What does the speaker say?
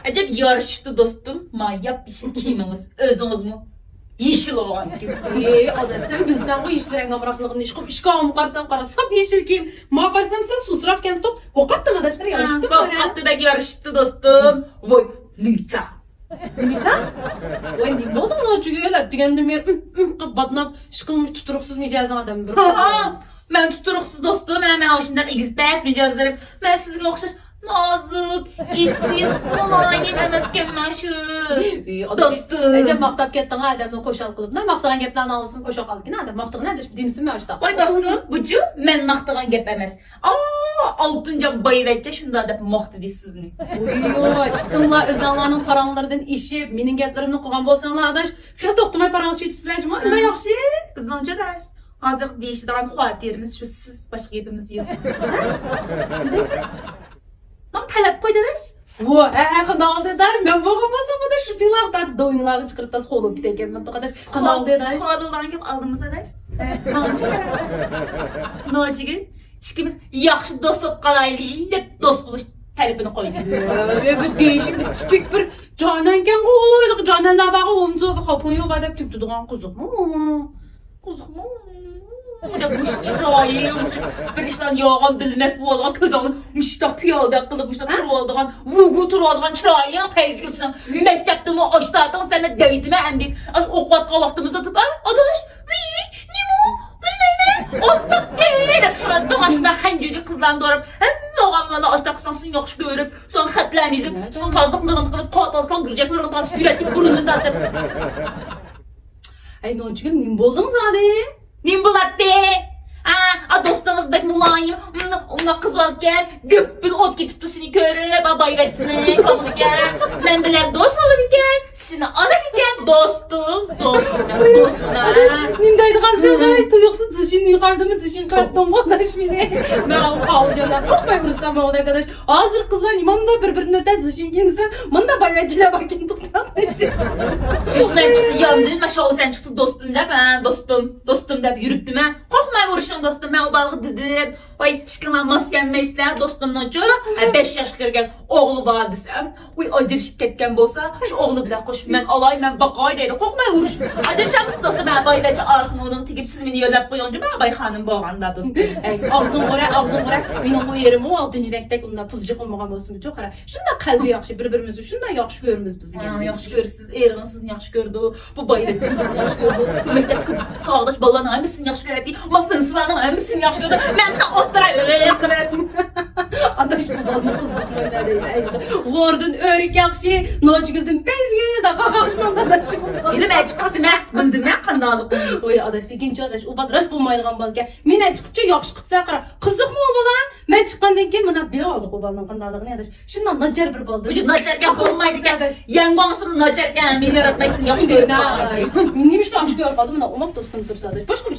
Acaba yarıştı dostum. Manyak bir şey kiyminiz. Özünüz mü? Yeşil olan gibi. Ada sen bilsen bu işlerin amraklığını işkım işkağım karsan karasam yeşil kim? Ma karsam sen susrak kent top. O kattım adaşlar yarıştı Bak kattı da yarıştı dostum. Vay lüça. Lütfen. Vay ne oldu mu çünkü öyle digendim yer badnam şıkılmış tuturuksuz micazın adamı bir. Ben tuturuksuz dostum. Hemen hoşunda XPS micazlarım. Ben sizin okşaş nazik, isim, mulayim, emesken maşı. Dostum. Ece maktap kettin adamla koşal kılıp ne maktaran geplerini alırsın koşal kalıp ne adam maktaran nedir dinsin mi açta. Vay dostum, bucu men maktağın gep emez. Altıncı bayıvetçe şunda da maktı sizin. Uyuyor, çıkınla özelliğinin paranlardan işi, benim geplerimden koyan bolsanlar adaş. Kıya doktumay paranı şey tipsizler cuma, da yakşı. Kızın önce ders. Hazır değiştiren kuat yerimiz şu siz başka yerimiz yok. Ne desin? Mam talep koydunuz. Bu, kanal dedaş, ben bakamasam da şu pilakta da oyunları çıkarıp da solup gideceğim ben de kadar. Kanal dedaş. Kuadıldan gibi aldığımız adaş. Ne olacak? İşkimiz yaxşı dost olup qalaylı, hep dost buluş talebini koydu. Bir değişik bir tipik bir canenken koyduk. Canenler bağı omzu bir kapını yok adep tüp tutuğun kuzuk mu? Kuzuk mu? Ya bu çırayı, bir işten yağan bilmez bu olan kızanı müştaq piyada qılıb müştaq turvaldıgan, vugu turvaldıgan çırayı peyzgilsin. Mektepte mi açtardın sana deyitime emdi. Okuat qalaqtımızda tıp, adaş, nimo, bilmeyme, ottuk deyir. Suratdan aşında xəncüdü kızlarını doğrayıp, hem oğanlarla açta qısansın yaxşı görüp, son xətlərinizi, son tazlıqlarını qılıb, qatalsan, qıracaqlarını tanışıp, yürekli burnunu dağıtıp. Ay ne olacak? Nim buldun zaten. Nimbulatte. Dostunuz bek mulayim. Ona kız alırken göp bir ot getipti seni körüp bayretini kalırken. Ben bile dost alırken seni alırken dostum. Nimdaydı kanser tuyuksuz dışın yukarıda mı dışın kattım arkadaş beni. Ben o kalacağım. Korkmayın vursam o arkadaş. Hazır kızlar imanında birbirine öten dışın kendisi. Bana bayretçiler bakayım tutmamışız. Üstünden çıksın yandın. Maşallah sen çıksın dostum da ben dostum da yürüttüm ben. Korkmayın vuruşun dostum ben o balığı dedim. Vay şıkına masken mesleğe dostumdan çoğu 5 yaş kırgen oğlu bana desem. Uy acırışıp ketken bolsa şu oğlu bile koş ben alayım ben bakay deyli. Korkmayın vuruş. Acırışam mısın dostum ben bay vece ağzını onun tigip siz beni yölet boyunca ben bay hanım boğanda dostum. Ağzın kore. Benim o yerim o 6. renktek ondan pulcuk olmağım olsun çok kara. Şunda kalbi yakşı birbirimizi şunda yakşı görümüz bizi. Yaxşı görürsüz, Ergan sizin yaxşı gördü, bu bayretini sizin yaxşı gördü, bu mektepteki sağdaş balan ay mısın yaxşı gördü, mafınsılarının ay mısın yaxşı gördü, ben sana otturayım, yakınım. Adaş bu balma kızım öyle değil. Gordon örük yakşı, noç güldüm bezgül da kakakşman da daşım. Dedim çıktım bildim kandalık. Oy adaş ikinci adaş o badras bulmayılgan balken. Mene çıkıpça yakşı kıpsa kara. Kızık mı o balan? Ben çıkkandan ki bana bir aldık o balın kandalığını adaş. Şundan nacar bir baldı. Vücut nacarken bulmaydı ki. Yanguansını nacarken beni yaratmaysın yaxşı gördü. Neymiş yakşı gör kaldı. Buna omak dostum dursa adaş. Başka bir